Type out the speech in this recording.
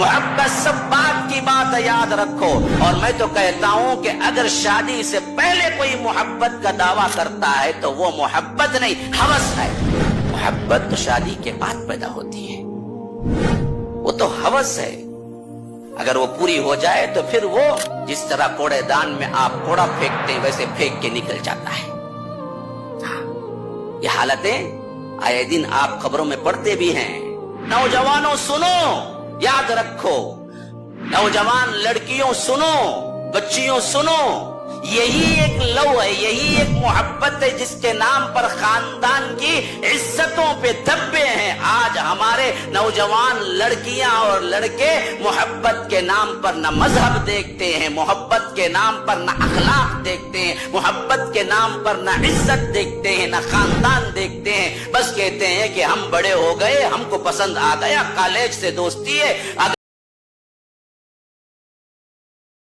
मोहब्बत सब बात की बात याद रखो। और मैं तो कहता हूं कि अगर शादी से पहले कोई मोहब्बत का दावा करता है तो वो मोहब्बत नहीं, हवस है। मोहब्बत तो शादी के बाद पैदा होती है, वो तो हवस है। अगर वो पूरी हो जाए तो फिर वो जिस तरह कूड़ेदान में आप कूड़ा फेंकते हैं वैसे फेंक के निकल जाता है। ये हालतें आए दिन आप खबरों में पढ़ते भी हैं। नौजवानों सुनो, याद रखो, नौजवान लड़कियों सुनो, बच्चियों सुनो, यही एक लव है, यही एक मोहब्बत है जिसके नाम पर खानदान की इज्जतों पे धब्बे हैं। आज हमारे नौजवान लड़कियां और लड़के मोहब्बत के नाम पर न मजहब देखते हैं, मोहब्बत के नाम पर न अखलाक देखते हैं, मोहब्बत के नाम पर न इज्जत देखते हैं, न खानदान देखते हैं। बस कहते हैं कि हम बड़े हो गए, हमको पसंद आ गया, कॉलेज से दोस्ती है।